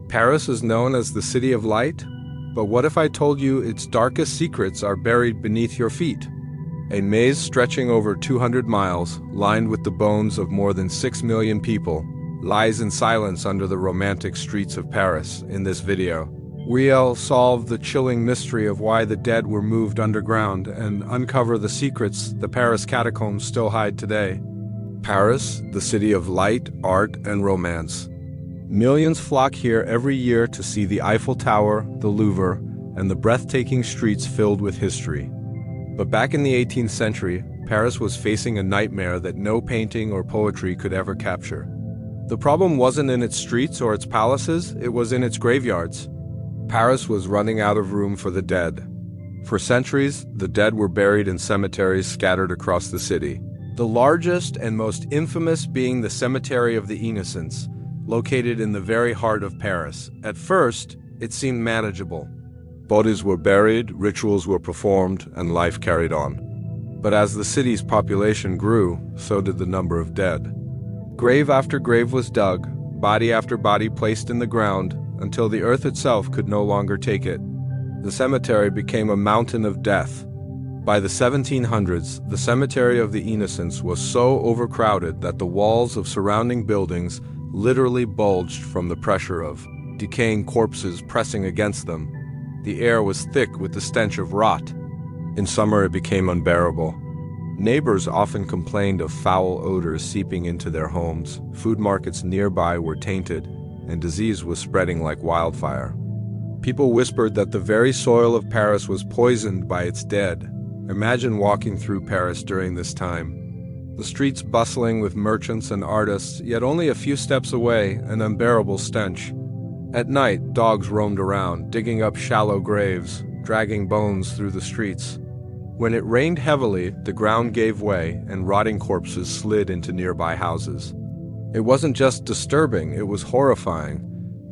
Paris is known as the City of Light, but what if I told you its darkest secrets are buried beneath your feet? A maze stretching over 200 miles, lined with the bones of more than 6 million people, lies in silence under the romantic streets of Paris. In this video, we'll solve the chilling mystery of why the dead were moved underground and uncover the secrets the Paris Catacombs still hide today. Paris, the city of light, art, and romance. Millions flock here every year to see the Eiffel Tower, the Louvre, and the breathtaking streets filled with history. But back in the 18th century, Paris was facing a nightmare that no painting or poetry could ever capture. The problem wasn't in its streets or its palaces, it was in its graveyards. Paris was running out of room for the dead. For centuries, the dead were buried in cemeteries scattered across the city. The largest and most infamous being the Cemetery of the Innocents, located in the very heart of Paris. At first, it seemed manageable. Bodies were buried, rituals were performed, and life carried on. But as the city's population grew, so did the number of dead. Grave after grave was dug, body after body placed in the ground, until the earth itself could no longer take it. The cemetery became a mountain of death. By the 1700s, the Cemetery of the Innocents was so overcrowded that the walls of surrounding buildings literally bulged from the pressure of decaying corpses pressing against them. The air was thick with the stench of rot. In summer, it became unbearable. Neighbors often complained of foul odors seeping into their homes. Food markets nearby were tainted, and disease was spreading like wildfire. People whispered that the very soil of Paris was poisoned by its dead. Imagine walking through Paris during this time. The streets bustling with merchants and artists, yet only a few steps away, an unbearable stench. At night, dogs roamed around, digging up shallow graves, dragging bones through the streets. When it rained heavily, the ground gave way, and rotting corpses slid into nearby houses. It wasn't just disturbing, it was horrifying.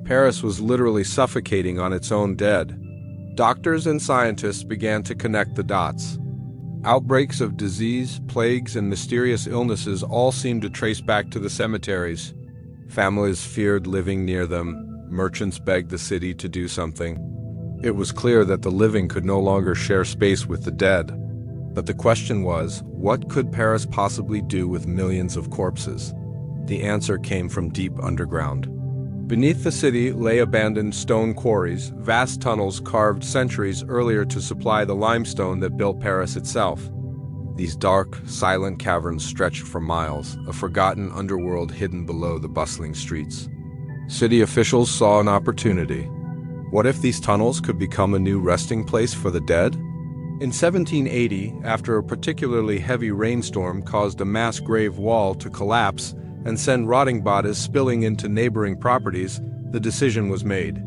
Paris was literally suffocating on its own dead. Doctors and scientists began to connect the dots. Outbreaks of disease, plagues, and mysterious illnesses all seemed to trace back to the cemeteries. Families feared living near them. Merchants begged the city to do something. It was clear that the living could no longer share space with the dead. But the question was, what could Paris possibly do with millions of corpses? The answer came from deep underground. Beneath the city lay abandoned stone quarries, vast tunnels carved centuries earlier to supply the limestone that built Paris itself. These dark, silent caverns stretched for miles, a forgotten underworld hidden below the bustling streets. City officials saw an opportunity. What if these tunnels could become a new resting place for the dead? In 1780, after a particularly heavy rainstorm caused a mass grave wall to collapse and send rotting bodies spilling into neighboring properties, the decision was made.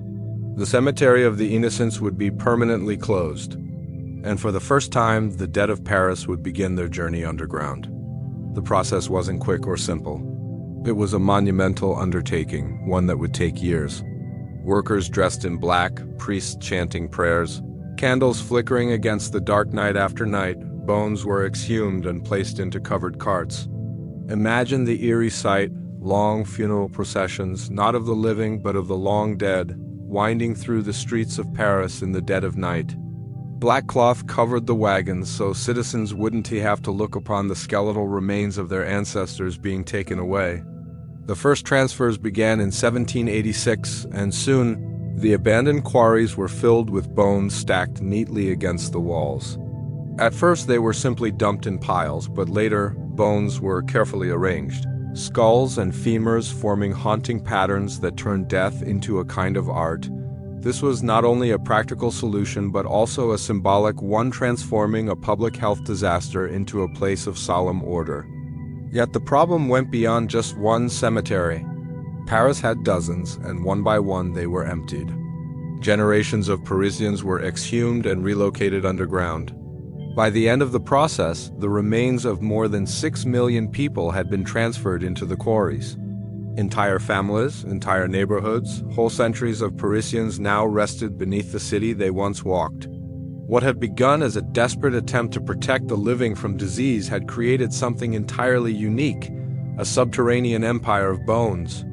The Cemetery of the Innocents would be permanently closed, and for the first time, the dead of Paris would begin their journey underground. The process wasn't quick or simple. It was a monumental undertaking, one that would take years. Workers dressed in black, priests chanting prayers, candles flickering against the dark night after night, bones were exhumed and placed into covered carts. Imagine the eerie sight, long funeral processions, not of the living but of the long dead, winding through the streets of Paris in the dead of night. Black cloth covered the wagons so citizens wouldn't have to look upon the skeletal remains of their ancestors being taken away. The first transfers began in 1786, and soon the abandoned quarries were filled with bones stacked neatly against the walls. At first they were simply dumped in piles, but later bones were carefully arranged. Skulls and femurs forming haunting patterns that turned death into a kind of art. This was not only a practical solution but also a symbolic one, transforming a public health disaster into a place of solemn order. Yet the problem went beyond just one cemetery. Paris had dozens, and one by one they were emptied. Generations of Parisians were exhumed and relocated underground. By the end of the process, the remains of more than 6 million people had been transferred into the quarries. Entire families, entire neighborhoods, whole centuries of Parisians now rested beneath the city they once walked. What had begun as a desperate attempt to protect the living from disease had created something entirely unique, a subterranean empire of bones.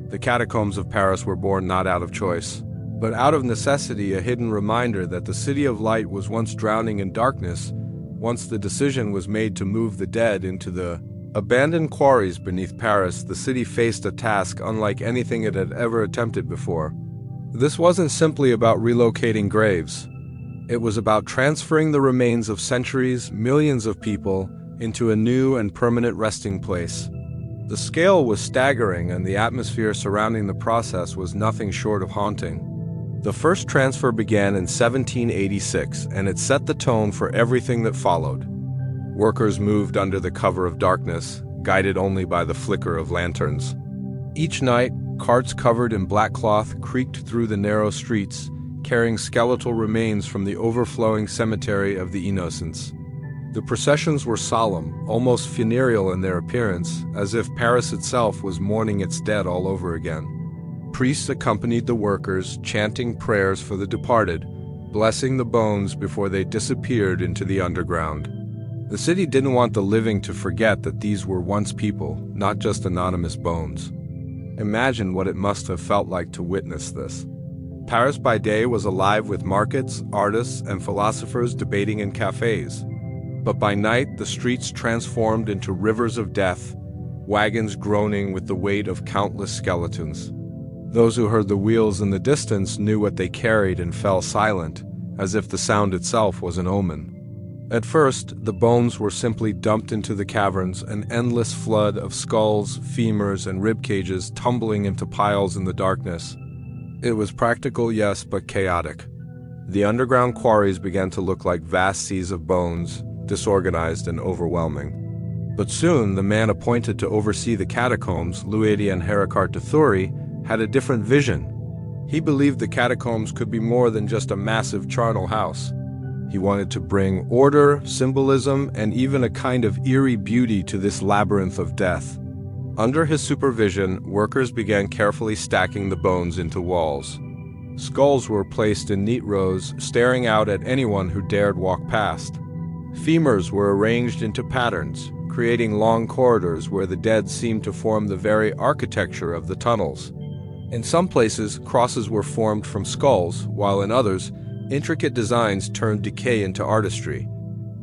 The catacombs of Paris were born not out of choice, but out of necessity, a hidden reminder that the city of light was once drowning in darkness, once the decision was made to move the dead into the abandoned quarries beneath Paris. The city faced a task unlike anything it had ever attempted before. This wasn't simply about relocating graves. It was about transferring the remains of centuries, millions of people, into a new and permanent resting place. The scale was staggering, and the atmosphere surrounding the process was nothing short of haunting. The first transfer began in 1786, and it set the tone for everything that followed. Workers moved under the cover of darkness, guided only by the flicker of lanterns. Each night, carts covered in black cloth creaked through the narrow streets, carrying skeletal remains from the overflowing cemetery of the Innocents. The processions were solemn, almost funereal in their appearance, as if Paris itself was mourning its dead all over again. Priests accompanied the workers, chanting prayers for the departed, blessing the bones before they disappeared into the underground. The city didn't want the living to forget that these were once people, not just anonymous bones. Imagine what it must have felt like to witness this. Paris by day was alive with markets, artists, and philosophers debating in cafes. But by night, the streets transformed into rivers of death, wagons groaning with the weight of countless skeletons. Those who heard the wheels in the distance knew what they carried and fell silent, as if the sound itself was an omen. At first, the bones were simply dumped into the caverns, an endless flood of skulls, femurs, and rib cages tumbling into piles in the darkness. It was practical, yes, but chaotic. The underground quarries began to look like vast seas of bones, disorganized and overwhelming. But soon, the man appointed to oversee the catacombs, Louis-Étienne Héricart de Thury, had a different vision. He believed the catacombs could be more than just a massive charnel house. He wanted to bring order, symbolism, and even a kind of eerie beauty to this labyrinth of death. Under his supervision, workers began carefully stacking the bones into walls. Skulls were placed in neat rows, staring out at anyone who dared walk past. Femurs were arranged into patterns, creating long corridors where the dead seemed to form the very architecture of the tunnels. In some places, crosses were formed from skulls, while in others, intricate designs turned decay into artistry.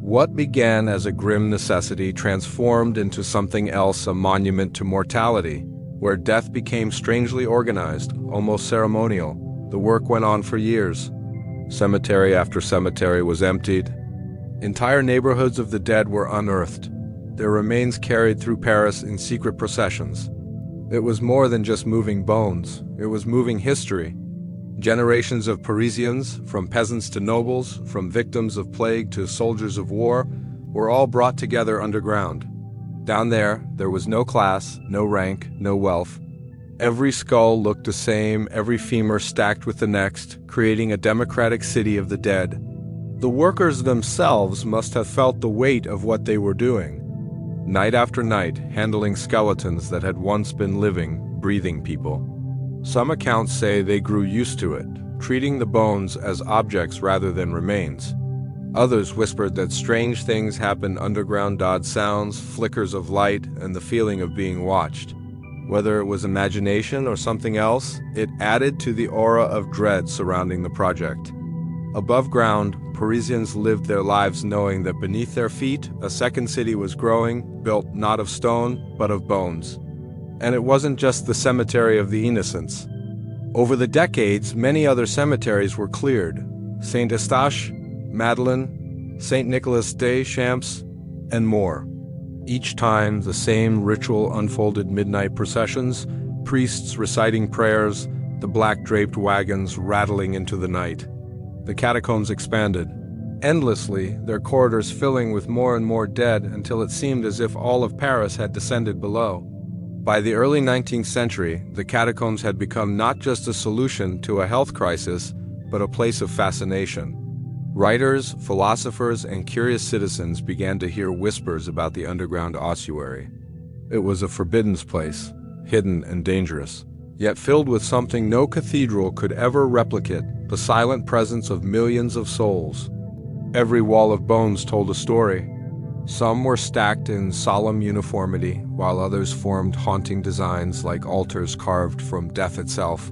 What began as a grim necessity transformed into something else, a monument to mortality, where death became strangely organized, almost ceremonial. The work went on for years. Cemetery after cemetery was emptied. Entire neighborhoods of the dead were unearthed, their remains carried through Paris in secret processions. It was more than just moving bones, it was moving history. Generations of Parisians, from peasants to nobles, from victims of plague to soldiers of war, were all brought together underground. Down there was no class, no rank, no wealth. Every skull looked the same, every femur stacked with the next, creating a democratic city of the dead. The workers themselves must have felt the weight of what they were doing. Night after night, handling skeletons that had once been living, breathing people. Some accounts say they grew used to it, treating the bones as objects rather than remains. Others whispered that strange things happened underground, odd sounds, flickers of light, and the feeling of being watched. Whether it was imagination or something else, it added to the aura of dread surrounding the project. Above ground, Parisians lived their lives knowing that beneath their feet, a second city was growing, built not of stone, but of bones. And it wasn't just the cemetery of the Innocents. Over the decades, many other cemeteries were cleared. Saint Eustache, Madeleine, Saint Nicolas des Champs, and more. Each time, the same ritual unfolded: midnight processions, priests reciting prayers, the black-draped wagons rattling into the night. The catacombs expanded, endlessly, their corridors filling with more and more dead until it seemed as if all of Paris had descended below. By the early 19th century, the catacombs had become not just a solution to a health crisis, but a place of fascination. Writers, philosophers, and curious citizens began to hear whispers about the underground ossuary. It was a forbidden place, hidden and dangerous, yet filled with something no cathedral could ever replicate: the silent presence of millions of souls. Every wall of bones told a story. Some were stacked in solemn uniformity, while others formed haunting designs like altars carved from death itself.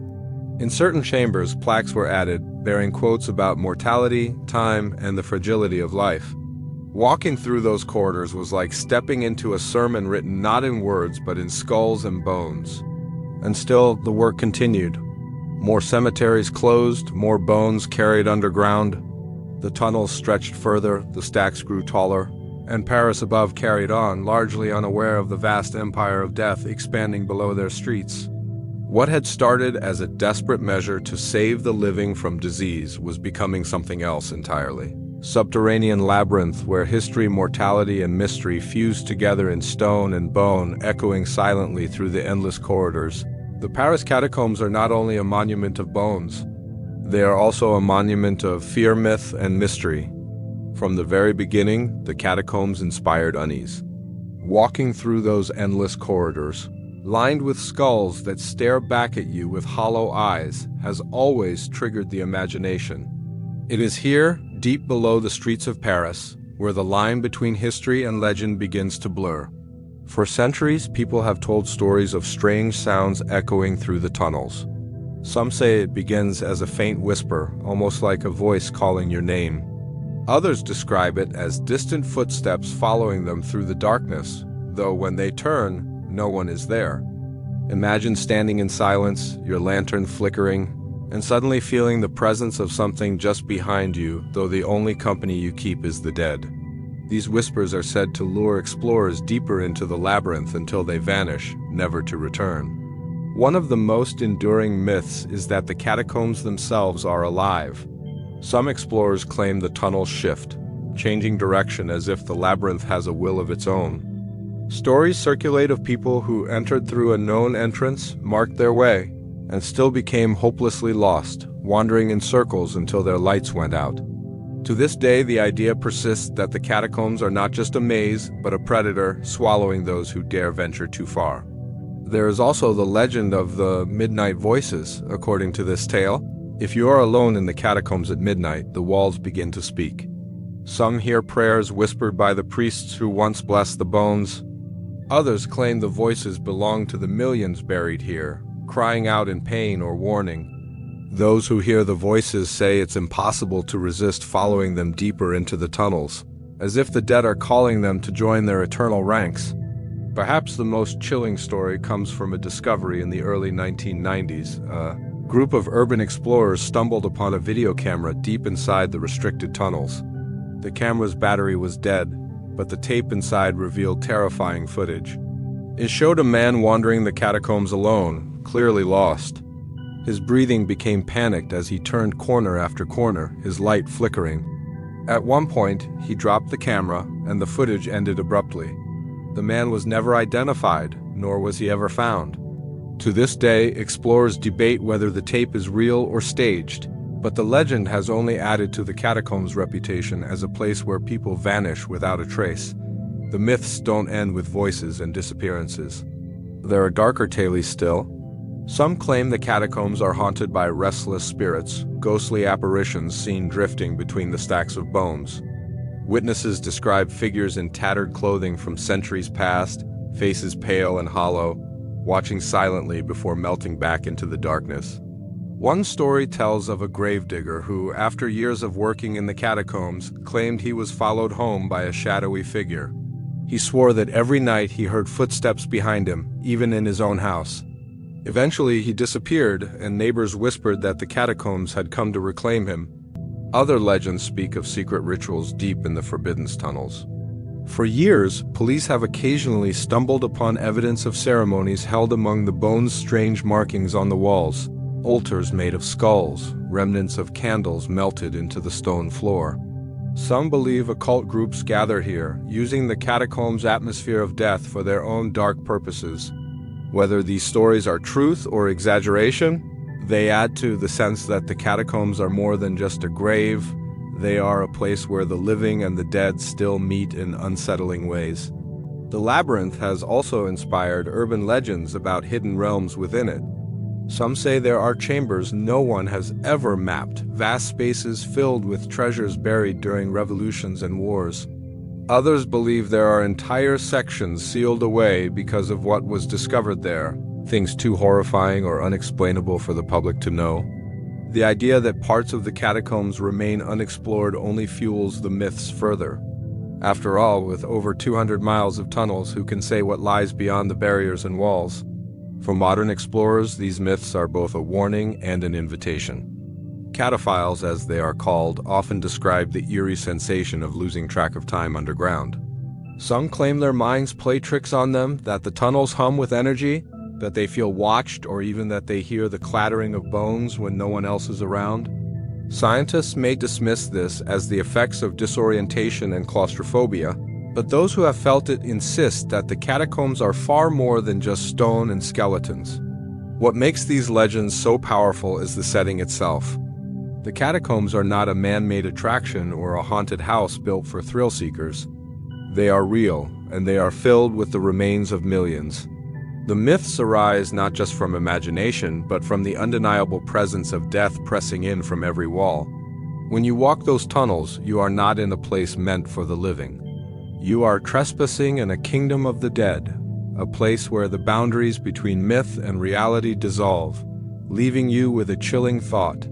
In certain chambers, plaques were added, bearing quotes about mortality, time, and the fragility of life. Walking through those corridors was like stepping into a sermon written not in words but in skulls and bones. And still, the work continued. More cemeteries closed, more bones carried underground. The tunnels stretched further, the stacks grew taller, and Paris above carried on, largely unaware of the vast empire of death expanding below their streets. What had started as a desperate measure to save the living from disease was becoming something else entirely. Subterranean labyrinth where history, mortality, and mystery fused together in stone and bone, echoing silently through the endless corridors. The Paris Catacombs are not only a monument of bones, they are also a monument of fear, myth, and mystery. From the very beginning, the catacombs inspired unease. Walking through those endless corridors, lined with skulls that stare back at you with hollow eyes, has always triggered the imagination. It is here, deep below the streets of Paris, where the line between history and legend begins to blur. For centuries, people have told stories of strange sounds echoing through the tunnels. Some say it begins as a faint whisper, almost like a voice calling your name. Others describe it as distant footsteps following them through the darkness, though when they turn, no one is there. Imagine standing in silence, your lantern flickering, and suddenly feeling the presence of something just behind you, though the only company you keep is the dead. These whispers are said to lure explorers deeper into the labyrinth until they vanish, never to return. One of the most enduring myths is that the catacombs themselves are alive. Some explorers claim the tunnels shift, changing direction as if the labyrinth has a will of its own. Stories circulate of people who entered through a known entrance, marked their way, and still became hopelessly lost, wandering in circles until their lights went out. To this day, the idea persists that the catacombs are not just a maze, but a predator swallowing those who dare venture too far. There is also the legend of the midnight voices, according to this tale. If you are alone in the catacombs at midnight, the walls begin to speak. Some hear prayers whispered by the priests who once blessed the bones. Others claim the voices belong to the millions buried here, crying out in pain or warning. Those who hear the voices say it's impossible to resist following them deeper into the tunnels, as if the dead are calling them to join their eternal ranks. Perhaps the most chilling story comes from a discovery in the early 1990s. A group of urban explorers stumbled upon a video camera deep inside the restricted tunnels. The camera's battery was dead, but the tape inside revealed terrifying footage. It showed a man wandering the catacombs alone, clearly lost. His breathing became panicked as he turned corner after corner, his light flickering. At one point, he dropped the camera, and the footage ended abruptly. The man was never identified, nor was he ever found. To this day, explorers debate whether the tape is real or staged, but the legend has only added to the catacombs' reputation as a place where people vanish without a trace. The myths don't end with voices and disappearances. There are darker tales still. Some claim the catacombs are haunted by restless spirits, ghostly apparitions seen drifting between the stacks of bones. Witnesses describe figures in tattered clothing from centuries past, faces pale and hollow, watching silently before melting back into the darkness. One story tells of a gravedigger who, after years of working in the catacombs, claimed he was followed home by a shadowy figure. He swore that every night he heard footsteps behind him, even in his own house. Eventually, he disappeared, and neighbors whispered that the catacombs had come to reclaim him. Other legends speak of secret rituals deep in the forbidden tunnels. For years, police have occasionally stumbled upon evidence of ceremonies held among the bones' strange markings on the walls. Altars made of skulls, remnants of candles melted into the stone floor. Some believe occult groups gather here, using the catacombs' atmosphere of death for their own dark purposes. Whether these stories are truth or exaggeration, they add to the sense that the catacombs are more than just a grave. They are a place where the living and the dead still meet in unsettling ways. The labyrinth has also inspired urban legends about hidden realms within it. Some say there are chambers no one has ever mapped, vast spaces filled with treasures buried during revolutions and wars. Others believe there are entire sections sealed away because of what was discovered there, things too horrifying or unexplainable for the public to know. The idea that parts of the catacombs remain unexplored only fuels the myths further. After all, with over 200 miles of tunnels, who can say what lies beyond the barriers and walls? For modern explorers, these myths are both a warning and an invitation. Cataphiles, as they are called, often describe the eerie sensation of losing track of time underground. Some claim their minds play tricks on them, that the tunnels hum with energy, that they feel watched, or even that they hear the clattering of bones when no one else is around. Scientists may dismiss this as the effects of disorientation and claustrophobia, but those who have felt it insist that the catacombs are far more than just stone and skeletons. What makes these legends so powerful is the setting itself. The catacombs are not a man-made attraction or a haunted house built for thrill seekers. They are real, and they are filled with the remains of millions. The myths arise not just from imagination, but from the undeniable presence of death pressing in from every wall. When you walk those tunnels, you are not in a place meant for the living. You are trespassing in a kingdom of the dead, a place where the boundaries between myth and reality dissolve, leaving you with a chilling thought.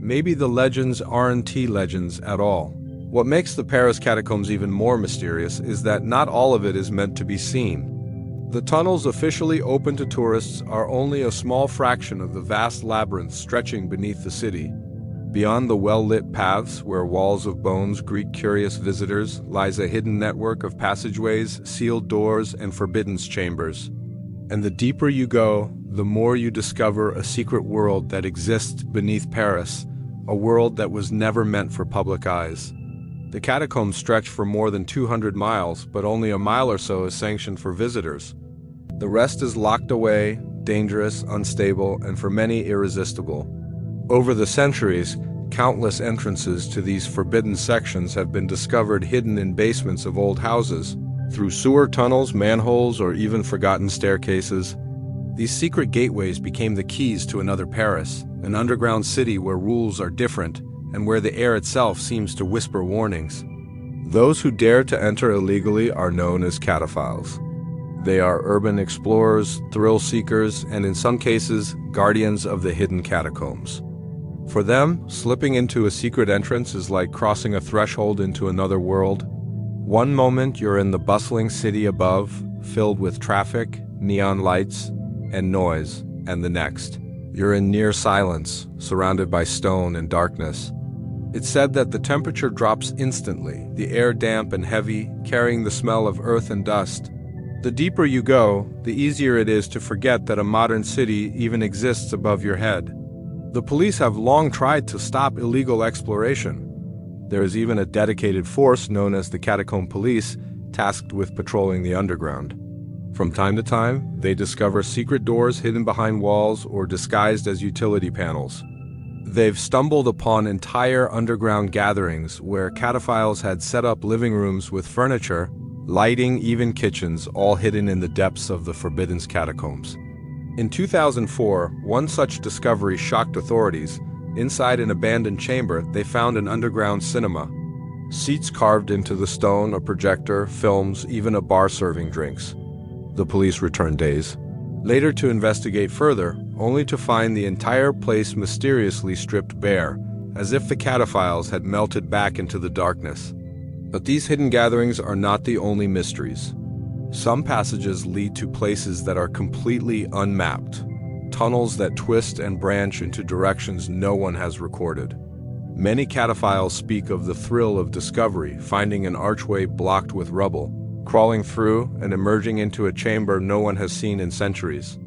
Maybe the legends aren't legends at all. What makes the Paris Catacombs even more mysterious is that not all of it is meant to be seen. The tunnels officially open to tourists are only a small fraction of the vast labyrinth stretching beneath the city. Beyond the well-lit paths, where walls of bones greet curious visitors, lies a hidden network of passageways, sealed doors, and forbidden chambers. And the deeper you go, the more you discover a secret world that exists beneath Paris, a world that was never meant for public eyes. The catacombs stretch for more than 200 miles, but only a mile or so is sanctioned for visitors. The rest is locked away, dangerous, unstable, and for many irresistible. Over the centuries, countless entrances to these forbidden sections have been discovered hidden in basements of old houses, through sewer tunnels, manholes, or even forgotten staircases. These secret gateways became the keys to another Paris, an underground city where rules are different and where the air itself seems to whisper warnings. Those who dare to enter illegally are known as cataphiles. They are urban explorers, thrill seekers, and in some cases, guardians of the hidden catacombs. For them, slipping into a secret entrance is like crossing a threshold into another world. One moment you're in the bustling city above, filled with traffic, neon lights, and noise, and the next, you're in near silence, surrounded by stone and darkness. It's said that the temperature drops instantly, the air damp and heavy, carrying the smell of earth and dust. The deeper you go, the easier it is to forget that a modern city even exists above your head. The police have long tried to stop illegal exploration. There is even a dedicated force known as the Catacomb Police, tasked with patrolling the underground. From time to time, they discover secret doors hidden behind walls or disguised as utility panels. They've stumbled upon entire underground gatherings where cataphiles had set up living rooms with furniture, lighting, even kitchens, all hidden in the depths of the forbidden catacombs. In 2004, one such discovery shocked authorities. Inside an abandoned chamber, they found an underground cinema. Seats carved into the stone, a projector, films, even a bar serving drinks. The police returned days later to investigate further, only to find the entire place mysteriously stripped bare, as if the cataphiles had melted back into the darkness. But these hidden gatherings are not the only mysteries. Some passages lead to places that are completely unmapped, tunnels that twist and branch into directions no one has recorded. Many cataphiles speak of the thrill of discovery, finding an archway blocked with rubble, crawling through and emerging into a chamber no one has seen in centuries.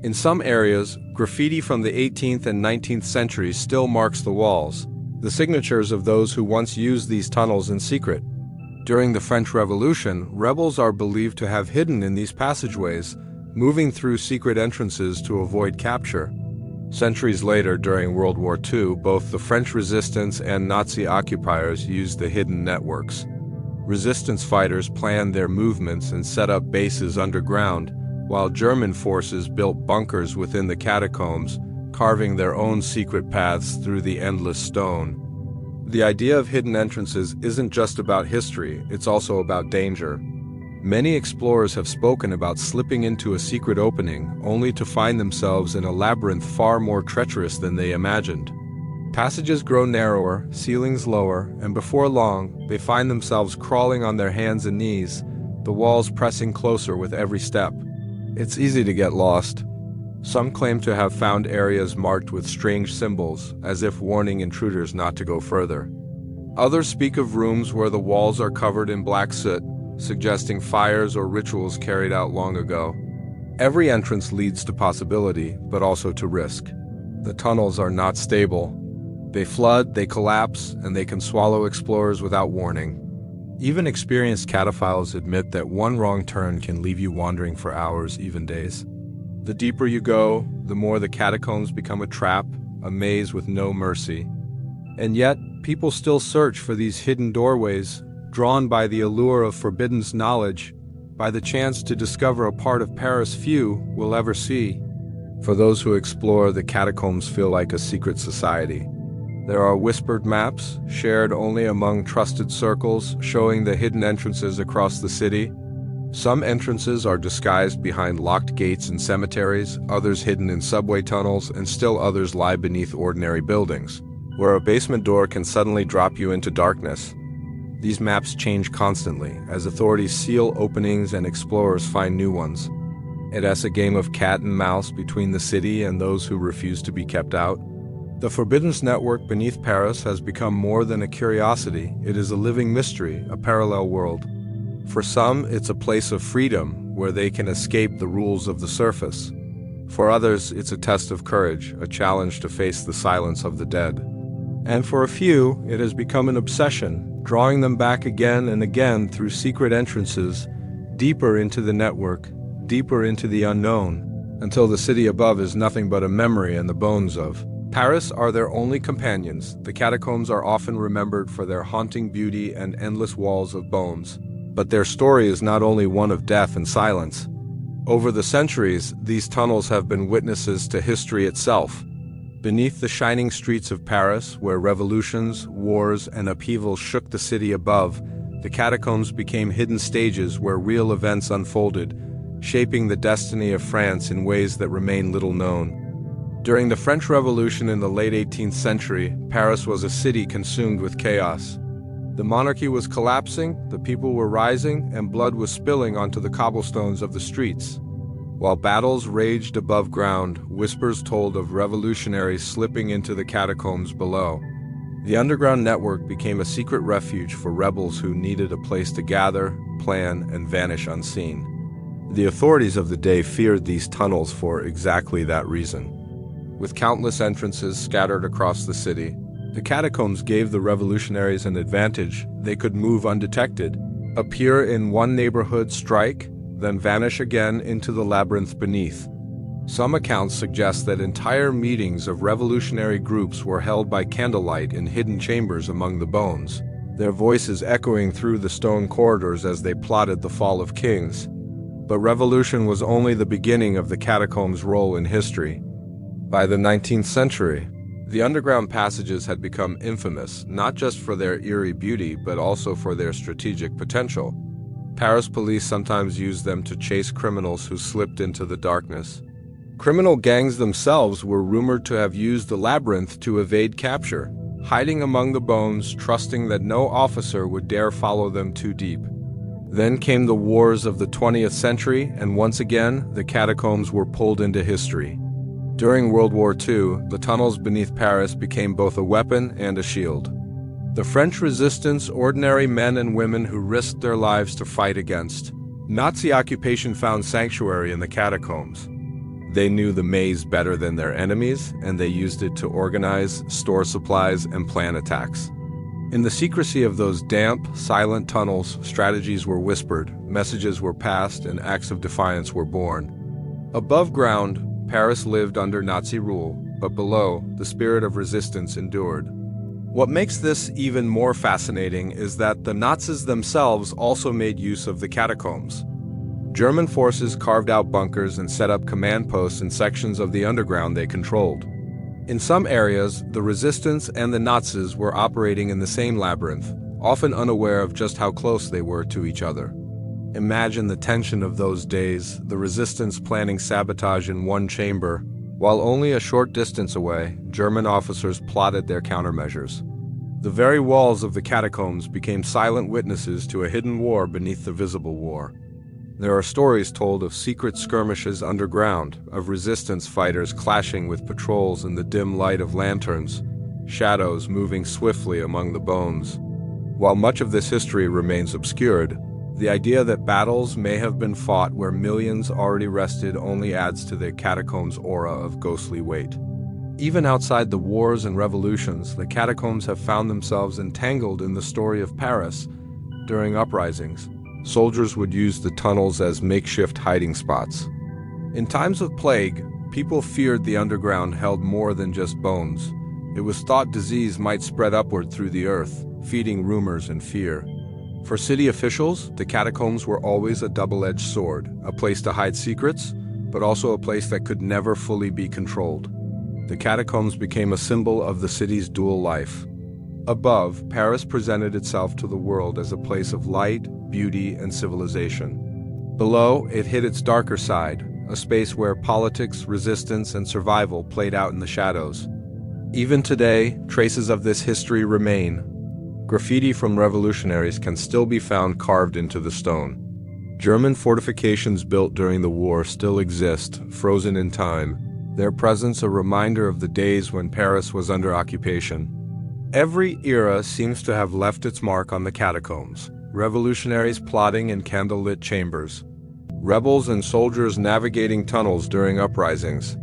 In some areas, graffiti from the 18th and 19th centuries still marks the walls, the signatures of those who once used these tunnels in secret. During the French Revolution, rebels are believed to have hidden in these passageways, moving through secret entrances to avoid capture. Centuries later, during World War II, both the French resistance and Nazi occupiers used the hidden networks. Resistance fighters planned their movements and set up bases underground, while German forces built bunkers within the catacombs, carving their own secret paths through the endless stone. The idea of hidden entrances isn't just about history, it's also about danger. Many explorers have spoken about slipping into a secret opening, only to find themselves in a labyrinth far more treacherous than they imagined. Passages grow narrower, ceilings lower, and before long, they find themselves crawling on their hands and knees, the walls pressing closer with every step. It's easy to get lost. Some claim to have found areas marked with strange symbols, as if warning intruders not to go further. Others speak of rooms where the walls are covered in black soot, suggesting fires or rituals carried out long ago. Every entrance leads to possibility, but also to risk. The tunnels are not stable. They flood, they collapse, and they can swallow explorers without warning. Even experienced cataphiles admit that one wrong turn can leave you wandering for hours, even days. The deeper you go, the more the catacombs become a trap, a maze with no mercy. And yet, people still search for these hidden doorways, drawn by the allure of forbidden knowledge, by the chance to discover a part of Paris few will ever see. For those who explore, the catacombs feel like a secret society. There are whispered maps, shared only among trusted circles, showing the hidden entrances across the city. Some entrances are disguised behind locked gates in cemeteries, others hidden in subway tunnels, and still others lie beneath ordinary buildings, where a basement door can suddenly drop you into darkness. These maps change constantly, as authorities seal openings and explorers find new ones. It's a game of cat and mouse between the city and those who refuse to be kept out. The Forbidden Network beneath Paris has become more than a curiosity. It is a living mystery, a parallel world. For some, it's a place of freedom, where they can escape the rules of the surface. For others, it's a test of courage, a challenge to face the silence of the dead. And for a few, it has become an obsession, drawing them back again and again through secret entrances, deeper into the network, deeper into the unknown, until the city above is nothing but a memory and the bones of Paris are their only companions. The catacombs are often remembered for their haunting beauty and endless walls of bones. But their story is not only one of death and silence. Over the centuries, these tunnels have been witnesses to history itself. Beneath the shining streets of Paris, where revolutions, wars, and upheavals shook the city above, the catacombs became hidden stages where real events unfolded, shaping the destiny of France in ways that remain little known. During the French Revolution in the late 18th century, Paris was a city consumed with chaos. The monarchy was collapsing, the people were rising, and blood was spilling onto the cobblestones of the streets. While battles raged above ground, whispers told of revolutionaries slipping into the catacombs below. The underground network became a secret refuge for rebels who needed a place to gather, plan, and vanish unseen. The authorities of the day feared these tunnels for exactly that reason. With countless entrances scattered across the city, the catacombs gave the revolutionaries an advantage. They could move undetected, appear in one neighborhood, strike, then vanish again into the labyrinth beneath. Some accounts suggest that entire meetings of revolutionary groups were held by candlelight in hidden chambers among the bones, their voices echoing through the stone corridors as they plotted the fall of kings. But revolution was only the beginning of the catacombs' role in history. By the 19th century, the underground passages had become infamous, not just for their eerie beauty, but also for their strategic potential. Paris police sometimes used them to chase criminals who slipped into the darkness. Criminal gangs themselves were rumored to have used the labyrinth to evade capture, hiding among the bones, trusting that no officer would dare follow them too deep. Then came the wars of the 20th century, and once again, the catacombs were pulled into history. During World War II, the tunnels beneath Paris became both a weapon and a shield. The French resistance, ordinary men and women who risked their lives to fight against Nazi occupation, found sanctuary in the catacombs. They knew the maze better than their enemies, and they used it to organize, store supplies, and plan attacks. In the secrecy of those damp, silent tunnels, strategies were whispered, messages were passed, and acts of defiance were born. Above ground, Paris lived under Nazi rule, but below, the spirit of resistance endured. What makes this even more fascinating is that the Nazis themselves also made use of the catacombs. German forces carved out bunkers and set up command posts in sections of the underground they controlled. In some areas, the resistance and the Nazis were operating in the same labyrinth, often unaware of just how close they were to each other. Imagine the tension of those days, the resistance planning sabotage in one chamber, while only a short distance away, German officers plotted their countermeasures. The very walls of the catacombs became silent witnesses to a hidden war beneath the visible war. There are stories told of secret skirmishes underground, of resistance fighters clashing with patrols in the dim light of lanterns, shadows moving swiftly among the bones. While much of this history remains obscured, the idea that battles may have been fought where millions already rested only adds to the catacombs' aura of ghostly weight. Even outside the wars and revolutions, the catacombs have found themselves entangled in the story of Paris. During uprisings, soldiers would use the tunnels as makeshift hiding spots. In times of plague, people feared the underground held more than just bones. It was thought disease might spread upward through the earth, feeding rumors and fear. For city officials, the catacombs were always a double-edged sword, a place to hide secrets, but also a place that could never fully be controlled. The catacombs became a symbol of the city's dual life. Above, Paris presented itself to the world as a place of light, beauty, and civilization. Below, it hid its darker side, a space where politics, resistance, and survival played out in the shadows. Even today, traces of this history remain. Graffiti from revolutionaries can still be found carved into the stone. German fortifications built during the war still exist, frozen in time, their presence a reminder of the days when Paris was under occupation. Every era seems to have left its mark on the catacombs. Revolutionaries plotting in candlelit chambers, rebels and soldiers navigating tunnels during uprisings,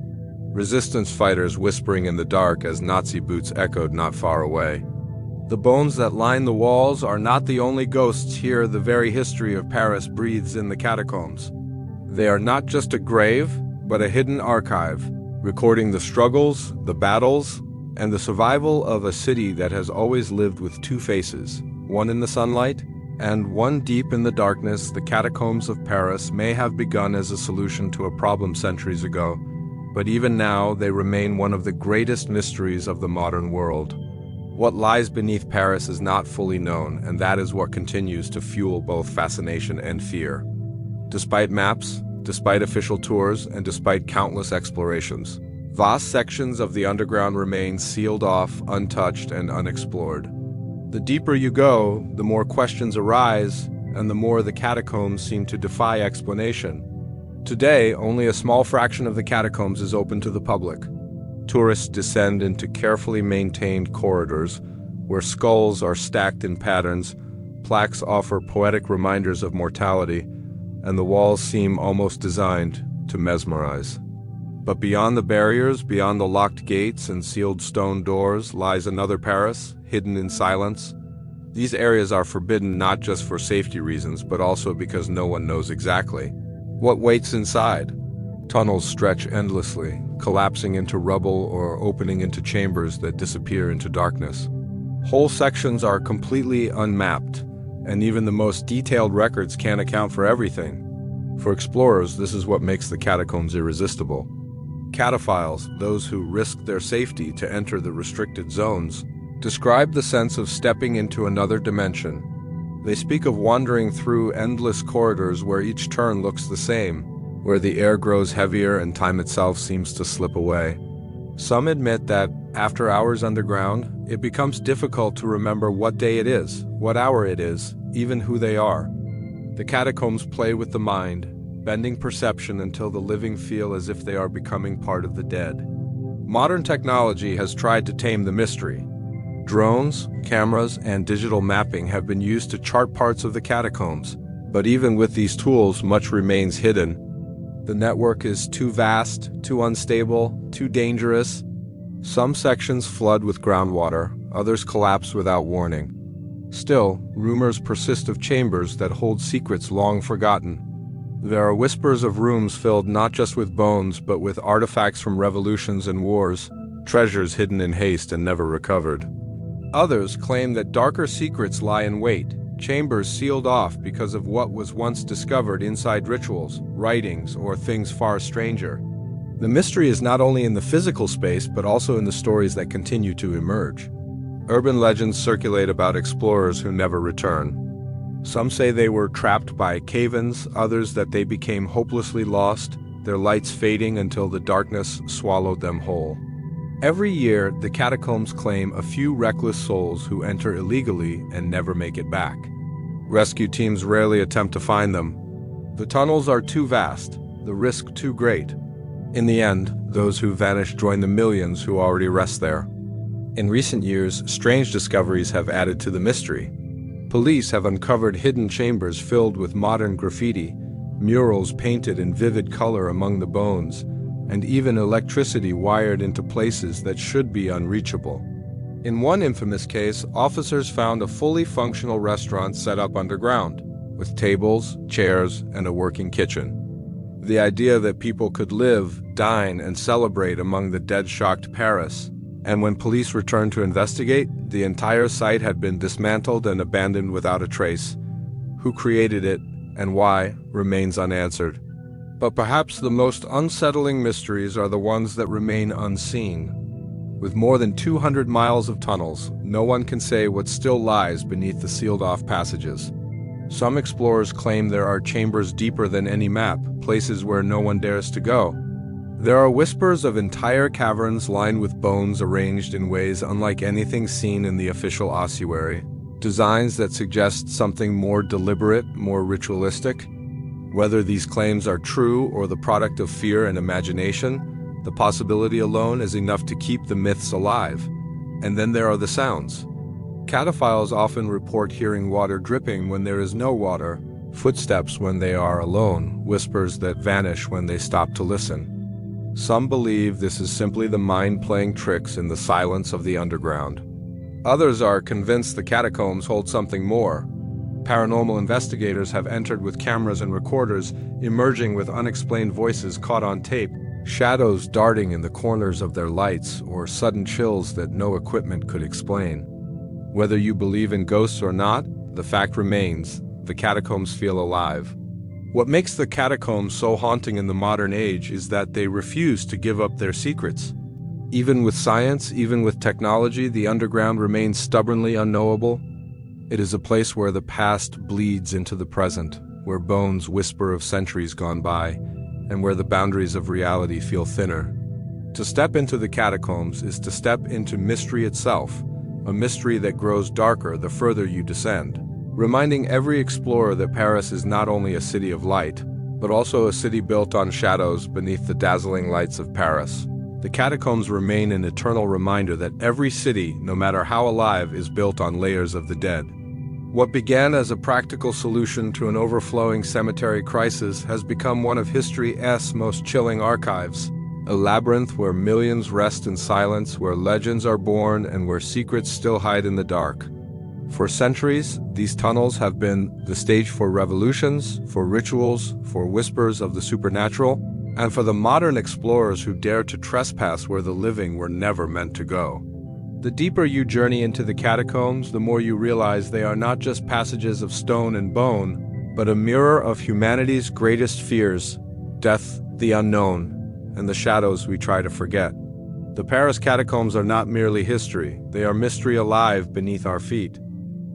resistance fighters whispering in the dark as Nazi boots echoed not far away. The bones that line the walls are not the only ghosts here. The very history of Paris breathes in the catacombs. They are not just a grave, but a hidden archive, recording the struggles, the battles, and the survival of a city that has always lived with two faces, one in the sunlight and one deep in the darkness. The catacombs of Paris may have begun as a solution to a problem centuries ago, but even now they remain one of the greatest mysteries of the modern world. What lies beneath Paris is not fully known, and that is what continues to fuel both fascination and fear. Despite maps, despite official tours, and despite countless explorations, vast sections of the underground remain sealed off, untouched, and unexplored. The deeper you go, the more questions arise, and the more the catacombs seem to defy explanation. Today, only a small fraction of the catacombs is open to the public. Tourists descend into carefully maintained corridors where skulls are stacked in patterns, plaques offer poetic reminders of mortality, and the walls seem almost designed to mesmerize. But beyond the barriers, beyond the locked gates and sealed stone doors, lies another Paris, hidden in silence. These areas are forbidden not just for safety reasons, but also because no one knows exactly what waits inside. Tunnels stretch endlessly, collapsing into rubble or opening into chambers that disappear into darkness. Whole sections are completely unmapped, and even the most detailed records can't account for everything. For explorers, this is what makes the catacombs irresistible. Cataphiles, those who risk their safety to enter the restricted zones, describe the sense of stepping into another dimension. They speak of wandering through endless corridors where each turn looks the same, where the air grows heavier and time itself seems to slip away. Some admit that, after hours underground, it becomes difficult to remember what day it is, what hour it is, even who they are. The catacombs play with the mind, bending perception until the living feel as if they are becoming part of the dead. Modern technology has tried to tame the mystery. Drones, cameras, and digital mapping have been used to chart parts of the catacombs, but even with these tools, much remains hidden. The network is too vast, too unstable, too dangerous. Some sections flood with groundwater, others collapse without warning. Still, rumors persist of chambers that hold secrets long forgotten. There are whispers of rooms filled not just with bones, but with artifacts from revolutions and wars, treasures hidden in haste and never recovered. Others claim that darker secrets lie in wait, chambers sealed off because of what was once discovered inside rituals, writings, or things far stranger. The mystery is not only in the physical space but also in the stories that continue to emerge. Urban legends circulate about explorers who never return. Some say they were trapped by cave-ins, others that they became hopelessly lost, their lights fading until the darkness swallowed them whole. Every year, the catacombs claim a few reckless souls who enter illegally and never make it back. Rescue teams rarely attempt to find them. The tunnels are too vast, the risk too great. In the end, those who vanish join the millions who already rest there. In recent years, strange discoveries have added to the mystery. Police have uncovered hidden chambers filled with modern graffiti, murals painted in vivid color among the bones, and even electricity wired into places that should be unreachable. In one infamous case, officers found a fully functional restaurant set up underground, with tables, chairs, and a working kitchen. The idea that people could live, dine, and celebrate among the dead shocked Paris. And when police returned to investigate, the entire site had been dismantled and abandoned without a trace. Who created it and why remains unanswered. But perhaps the most unsettling mysteries are the ones that remain unseen. With more than 200 miles of tunnels, no one can say what still lies beneath the sealed-off passages. Some explorers claim there are chambers deeper than any map, places where no one dares to go. There are whispers of entire caverns lined with bones arranged in ways unlike anything seen in the official ossuary, designs that suggest something more deliberate, more ritualistic. Whether these claims are true or the product of fear and imagination, the possibility alone is enough to keep the myths alive. And then there are the sounds. Cataphiles often report hearing water dripping when there is no water, footsteps when they are alone, whispers that vanish when they stop to listen. Some believe this is simply the mind playing tricks in the silence of the underground. Others are convinced the catacombs hold something more. Paranormal investigators have entered with cameras and recorders, emerging with unexplained voices caught on tape, shadows darting in the corners of their lights, or sudden chills that no equipment could explain. Whether you believe in ghosts or not, the fact remains, the catacombs feel alive. What makes the catacombs so haunting in the modern age is that they refuse to give up their secrets. Even with science, even with technology, the underground remains stubbornly unknowable. It is a place where the past bleeds into the present, where bones whisper of centuries gone by, and where the boundaries of reality feel thinner. To step into the catacombs is to step into mystery itself, a mystery that grows darker the further you descend, reminding every explorer that Paris is not only a city of light, but also a city built on shadows beneath the dazzling lights of Paris. The catacombs remain an eternal reminder that every city, no matter how alive, is built on layers of the dead. What began as a practical solution to an overflowing cemetery crisis has become one of history's most chilling archives. A labyrinth where millions rest in silence, where legends are born, and where secrets still hide in the dark. For centuries, these tunnels have been the stage for revolutions, for rituals, for whispers of the supernatural, and for the modern explorers who dare to trespass where the living were never meant to go. The deeper you journey into the catacombs, the more you realize they are not just passages of stone and bone, but a mirror of humanity's greatest fears: death, the unknown, and the shadows we try to forget. The Paris catacombs are not merely history, they are mystery alive beneath our feet.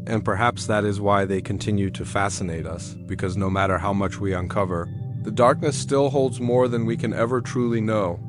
And perhaps that is why they continue to fascinate us, because no matter how much we uncover, the darkness still holds more than we can ever truly know.